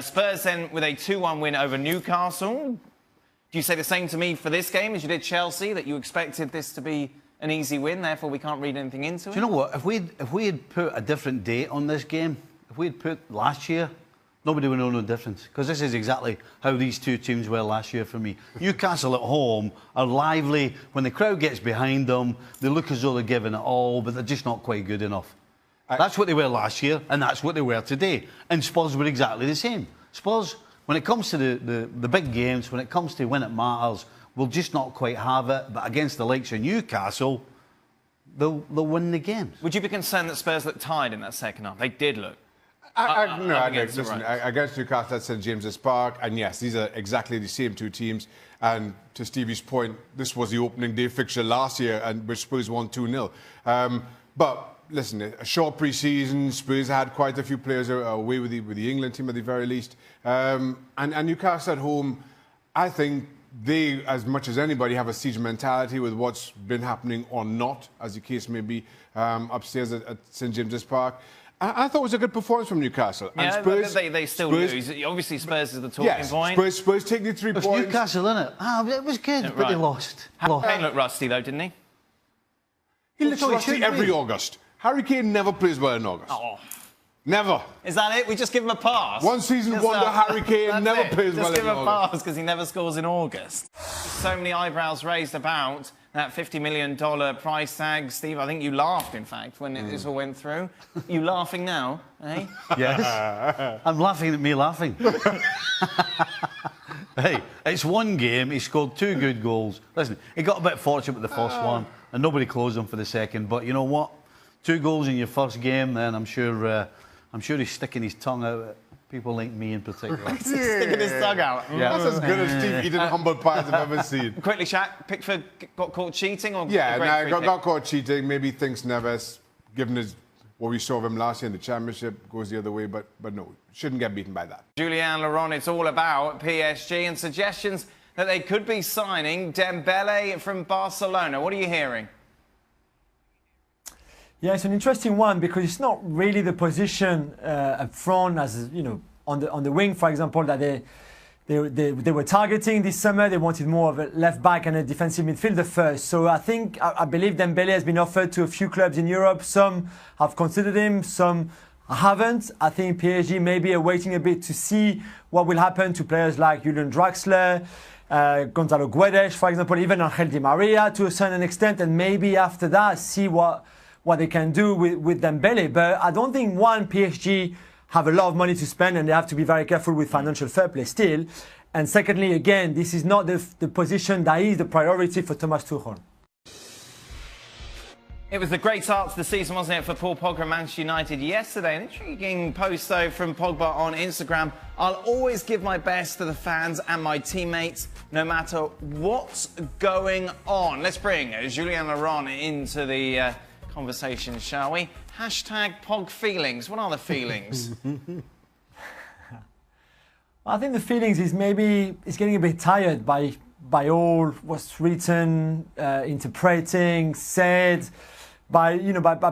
Spurs then with a 2-1 win over Newcastle. Do you say the same to me for this game as you did Chelsea, that you expected this to be an easy win, therefore we can't read anything into it? Do you know what? If we had put a different date on this game, if we had put last year, nobody would know no difference. Because this is exactly how these two teams were last year for me. Newcastle at home are lively. When the crowd gets behind them, they look as though they're giving it all, but they're just not quite good enough. That's what they were last year, and that's what they were today. And Spurs were exactly the same. Spurs, when it comes to the big games, when it comes to when it matters, will just not quite have it. But against the likes of Newcastle, they'll win the games. Would you be concerned that Spurs looked tired in that second half? They did look. Against Newcastle at St James's Park, and yes, these are exactly the same two teams. And to Stevie's point, this was the opening day fixture last year, and which Spurs won 2-0. But listen, a short pre-season, Spurs had quite a few players away with the England team at the very least. And Newcastle at home, I think they, as much as anybody, have a siege mentality with what's been happening or not, as the case may be, upstairs at St James's Park. I thought it was a good performance from Newcastle. Yeah, and Spurs, they still lose. Obviously, Spurs is the talking point. Spurs take the 3 points. Newcastle, innit? It was good, but they lost. Kane looked rusty, though, didn't he? He looks rusty every August. Harry Kane never plays well in August. Oh. Never. Is that it? We just give him a pass? One season wonder Harry Kane never plays well in August. Just give him a pass because he never scores in August. So many eyebrows raised about that $50 million price tag. Steve, I think you laughed, in fact, when this all went through. You laughing now, eh? Yes. I'm laughing at me laughing. Hey, it's one game. He scored 2 good goals. Listen, he got a bit fortunate with the first one, and nobody closed him for the second. But you know what? 2 goals in your first game, then I'm sure he's sticking his tongue out at people like me in particular. Sticking his tongue out. Yeah. That's as good as Steve eating humble pies I've ever seen. Quickly, Shaq, Pickford got caught cheating? Or got caught cheating. Maybe thinks Neves, given what we saw of him last year in the Championship, goes the other way. But no, shouldn't get beaten by that. Julian Laurent, it's all about PSG and suggestions that they could be signing Dembele from Barcelona. What are you hearing? Yeah, it's an interesting one because it's not really the position up front, as you know, on the wing, for example, that they were targeting this summer. They wanted more of a left back and a defensive midfielder first. So I believe Dembele has been offered to a few clubs in Europe. Some have considered him, some haven't. I think PSG maybe are waiting a bit to see what will happen to players like Julian Draxler, Gonzalo Guedes, for example, even Angel Di Maria to a certain extent, and maybe after that see what they can do with Dembele. But I don't think, PSG have a lot of money to spend and they have to be very careful with financial fair play still. And secondly, again, this is not the position that is the priority for Thomas Tuchel. It was a great start to the season, wasn't it, for Paul Pogba and Manchester United yesterday? An intriguing post, though, from Pogba on Instagram. I'll always give my best to the fans and my teammates, no matter what's going on. Let's bring Julian Laurent into the conversation, shall we? Hashtag Pog feelings. What are the feelings? I think the feelings is maybe it's getting a bit tired by all what's written, interpreting, said by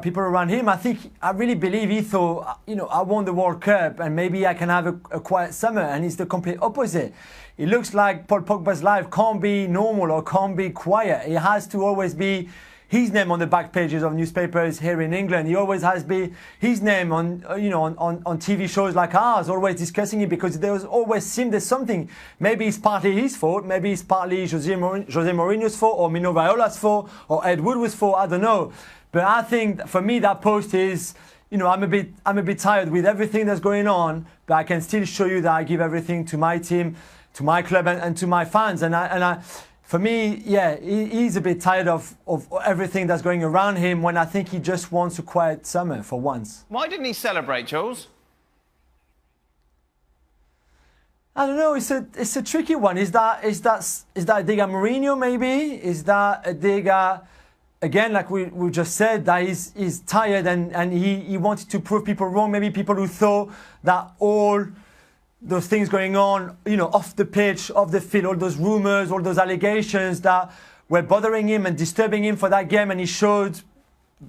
people around him. I really believe he thought, I won the World Cup and maybe I can have a quiet summer, and it's the complete opposite. It looks like Paul Pogba's life can't be normal or can't be quiet. It has to always be his name on the back pages of newspapers here in England. He always has been his name on TV shows like ours, always discussing it, because there always seemed there's something. Maybe it's partly his fault, maybe it's partly Jose Mourinho's fault, or Mino Raiola's fault, or Ed Woodward's fault. I don't know. But I think for me that post is, I'm a bit tired with everything that's going on, but I can still show you that I give everything to my team, to my club, and to my fans. For me, he's a bit tired of everything that's going around him, when I think he just wants a quiet summer for once. Why didn't he celebrate, Jules? I don't know. It's a tricky one. Is that a dig at Mourinho? Maybe is that a dig at, again, like we just said, that he's tired and he wanted to prove people wrong. Maybe people who thought that all those things going on, off the pitch, off the field, all those rumours, all those allegations that were bothering him and disturbing him for that game, and he showed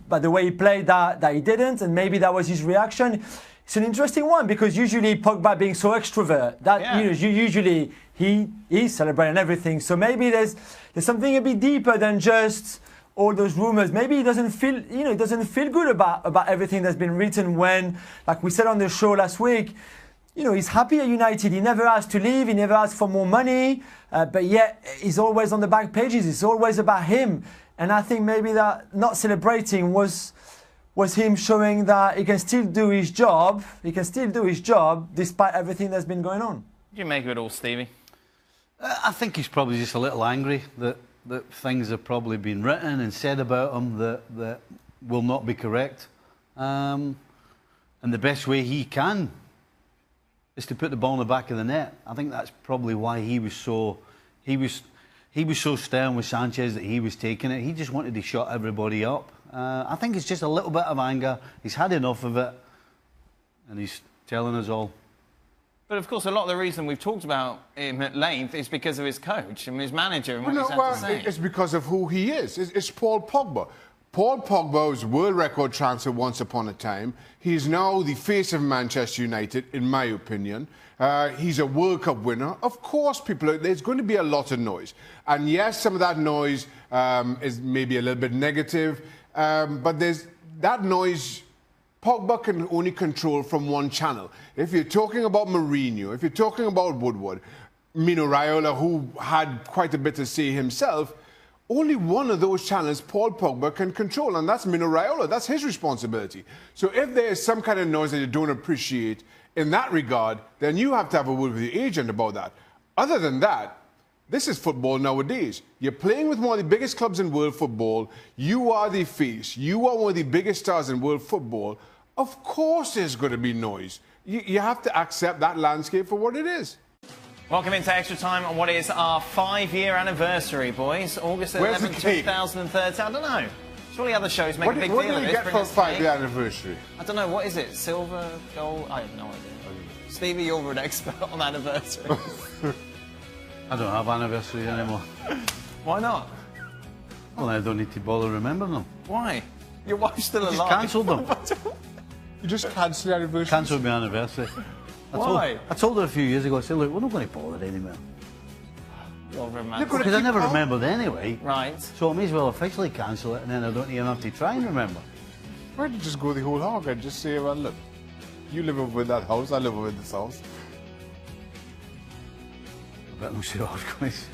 by the way he played that he didn't, and maybe that was his reaction. it's an interesting one because usually Pogba being so extrovert, that usually he's celebrating everything. So maybe there's something a bit deeper than just all those rumors. Maybe he doesn't feel good about everything that's been written when, like we said on the show last week, he's happy at United. He never asked to leave. He never asked for more money. But yet he's always on the back pages. It's always about him. And I think maybe that not celebrating was him showing that he can still do his job. He can still do his job despite everything that's been going on. What do you make of it all, Stevie? I think he's probably just a little angry that things have probably been written and said about him that will not be correct. And the best way he can is to put the ball in the back of the net. I think that's probably why he was so stern with Sanchez that he was taking it. He just wanted to shut everybody up. I think it's just a little bit of anger. He's had enough of it, and he's telling us all. But of course, a lot of the reason we've talked about him at length is because of his coach and his manager and what he's had to say. It's because of who he is. It's Paul Pogba. Paul Pogba was world record transfer once upon a time. He's now the face of Manchester United, in my opinion. He's a World Cup winner. Of course, there's going to be a lot of noise. And yes, some of that noise is maybe a little bit negative. But there's that noise Pogba can only control from one channel. If you're talking about Mourinho, if you're talking about Woodward, Mino Raiola, who had quite a bit to say himself, only one of those channels Paul Pogba can control, and that's Mino Raiola. That's his responsibility. So if there is some kind of noise that you don't appreciate in that regard, then you have to have a word with the agent about that. Other than that, this is football nowadays. You're playing with one of the biggest clubs in world football. You are the face. You are one of the biggest stars in world football. Of course there's going to be noise. You have to accept that landscape for what it is. Welcome into Extra Time on what is our 5-year anniversary, boys. August 11, 2030. I don't know. Surely other shows make a big deal of it. What do you get for a 5-year anniversary? I don't know. What is it? Silver, gold? I have no idea. Stevie, you're an expert on anniversaries. I don't have anniversaries anymore. Why not? Well, I don't need to bother remembering them. Why? Your wife's still alive. Just cancelled them. You just cancelled the anniversary? Cancelled my anniversary. Why? I told her a few years ago, I said, look, we're not going to bother anymore. Well, romantic. Because I never remembered anyway. Right. So I may as well officially cancel it, and then I don't even have to try and remember. Why don't you just go the whole hog and just say, well, look, you live over in that house, I live over in this house. I bet I'm sure I was going to say.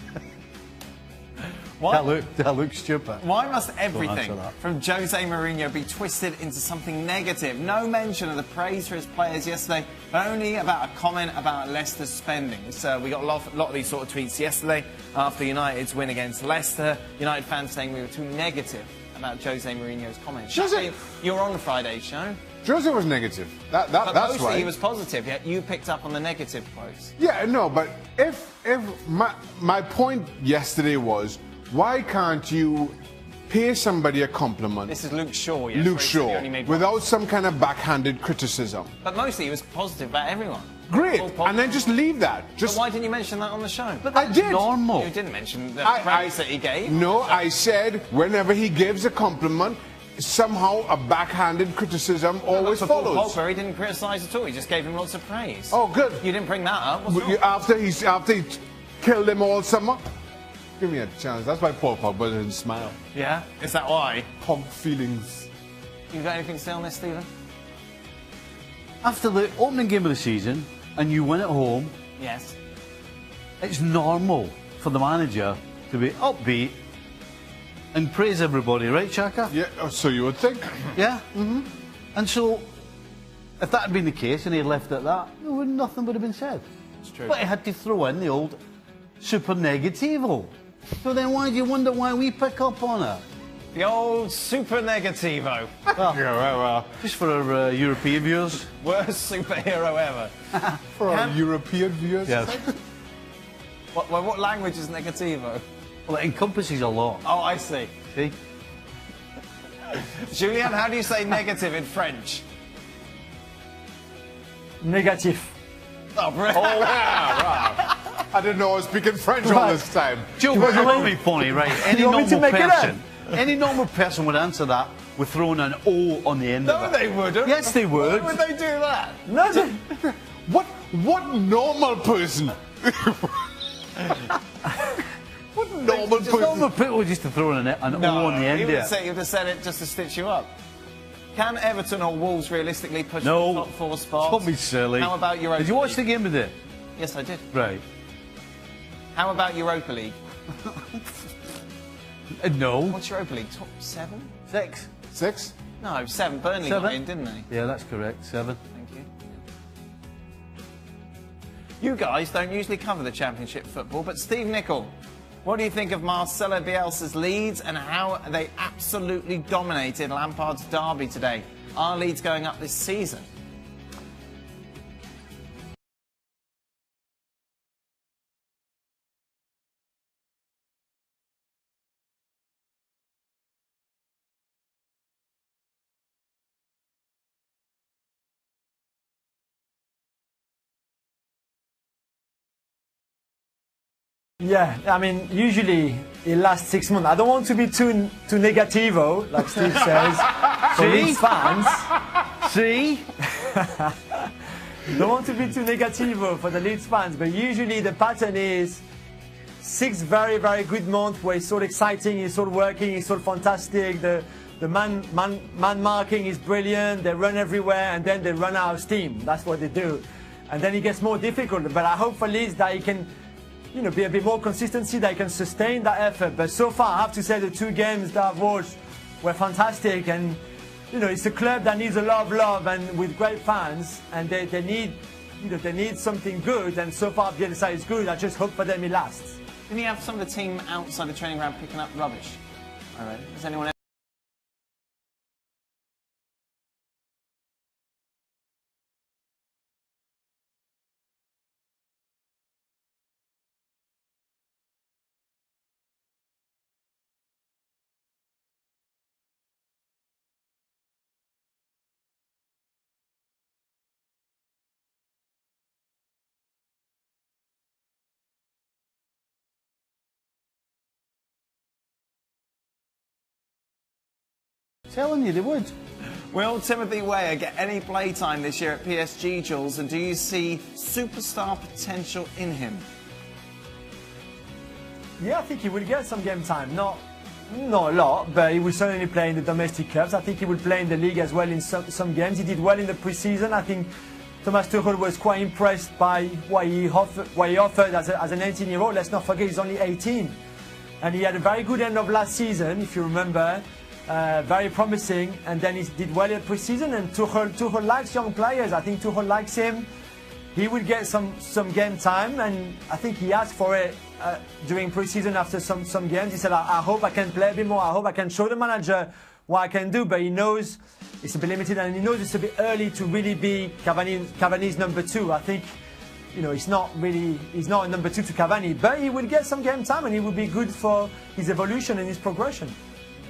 Why? That looks stupid. Why must everything from Jose Mourinho be twisted into something negative? No mention of the praise for his players yesterday, but only about a comment about Leicester's spending. So we got a lot of these sort of tweets yesterday after United's win against Leicester. United fans saying we were too negative about Jose Mourinho's comments. Jose, you were on the Friday show. Jose was negative. That's mostly right. He was positive. Yet you picked up on the negative quotes. Yeah, no, but if my point yesterday was, why can't you pay somebody a compliment? This is Luke Shaw, yes. Luke Shaw, without some kind of backhanded criticism. But mostly he was positive about everyone. Great, and then just leave that. But why didn't you mention that on the show? But that's normal. You didn't mention the praise that he gave. No, I said whenever he gives a compliment, somehow a backhanded criticism always follows. Paul Pogba, he didn't criticise at all. He just gave him lots of praise. Oh, good. You didn't bring that up. What's wrong? After he killed them all summer. Give me a chance. That's why Paul Pogba didn't smile. Yeah? Is that why? Pog feelings. You got anything to say on this, Stephen? After the opening game of the season, and you win at home, yes, it's normal for the manager to be upbeat and praise everybody, right, Shaka? Yeah, so you would think. Yeah? Mm-hmm. And so, if that had been the case and he had left it at that, nothing would have been said. It's true. But he had to throw in the old super negativo. So then why do you wonder why we pick up on it? the old super negativo. Well, Yeah, well, just for our European viewers. Worst superhero ever. for our European viewers. Yes. What language is negativo? Well, it encompasses a lot. Oh, I see. See? Julien, how do you say negative in French? Négatif. Oh, brilliant. Oh, wow. I didn't know I was speaking French all this time. Joe, it would be funny, right? Any You want me to normal make it person, any normal person would answer that with throwing an O on the end No, of it. they wouldn't. Yes, they would. Why would they do that? No, What normal person? What normal Just person? normal people just to throw an O on the end he of would it. say, he would have said it just to stitch you up. Can Everton or Wolves realistically push No. the top 4 spots? Don't be silly. How about Europa Did you watch League? the game today? Yes, I did. Right. How about Europa League? No. What's Europa League? Top 7? 6. 6? No, 7. Burnley got in, didn't they? Yeah, that's correct. 7. Thank you. You guys don't usually cover the Championship football, but Steve Nicol, what do you think of Marcelo Bielsa's Leeds and how they absolutely dominated Lampard's derby today? Are Leeds going up this season? yeah, I mean, usually it lasts 6 months. I don't want to be too negativo, like Steve says, for Leeds fans. See? Don't want to be too negativo for the Leeds fans, but usually the pattern is 6 very, very good months where it's so exciting, it's so working, it's so fantastic. The man marking is brilliant. They run everywhere, and then they run out of steam. That's what they do, and then it gets more difficult. But I hope for Leeds that he can, you know, be a bit more consistency, that he can sustain that effort. But so far, I have to say the 2 games that I've watched were fantastic, and you know, it's a club that needs a lot of love and with great fans, and they need, you know, they need something good. And so far, Bielsa is good. I just hope for them it lasts. Didn't you have some of the team outside the training ground picking up rubbish? All right. Has anyone else? Telling you they would. Will Timothy Weah get any playtime this year at PSG, Jules? And do you see superstar potential in him? Yeah, I think he will get some game time. Not a lot, but he will certainly play in the domestic cups. I think he will play in the league as well in some games. He did well in the pre-season. I think Thomas Tuchel was quite impressed by what he offered as an 18-year-old. Let's not forget he's only 18. And he had a very good end of last season, if you remember. Very promising, and then he did well in pre-season. And Tuchel likes young players. I think Tuchel likes him. He will get some game time, and I think he asked for it during pre-season after some games. He said, I hope I can play a bit more. I hope I can show the manager what I can do. But he knows it's a bit limited, and he knows it's a bit early to really be Cavani's number 2. I think, you know, he's not a number 2 to Cavani, but he will get some game time, and he will be good for his evolution and his progression.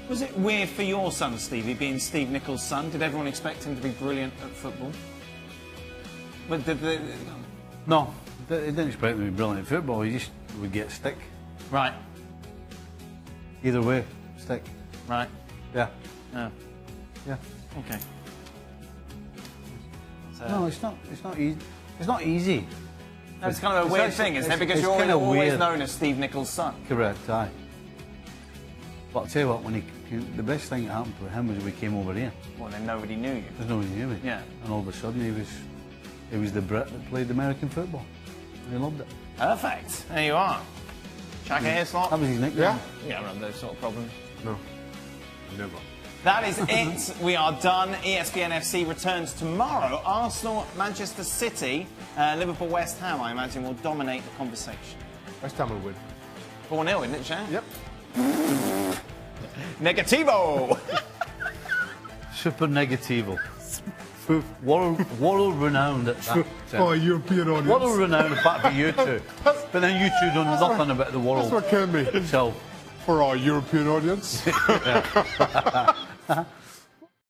Was it weird for your son, Stevie, being Steve Nicol's son? Did everyone expect him to be brilliant at football? But No, they didn't expect him to be brilliant at football. He just would get stick. Right. Either way, stick. Right. Yeah. Yeah. Yeah. Okay. So, No, it's not easy. It's not easy. that's kind of a weird thing, isn't it? Because you're kinda always weird. known as Steve Nicol's son. Correct, aye. But I'll tell you what, the best thing that happened to him was when we came over here. Well, then nobody knew you. There's nobody knew me. Yeah. And all of a sudden he was the Brit that played American football. And he loved it. Perfect. There you are. Shaka Hislop. That was his nickname. Yeah? Yeah, I have those sort of problems. No. Never. That is it. We are done. ESPN FC returns tomorrow. Arsenal, Manchester City, Liverpool, West Ham, I imagine, will dominate the conversation. West Ham will win. 4-0, isn't it, Shan? Yep. Negativo! Super negativo. World renowned at that. For a European audience. World renowned apart from you two. But then you two know nothing about the world. That's what killed me. So For our European audience.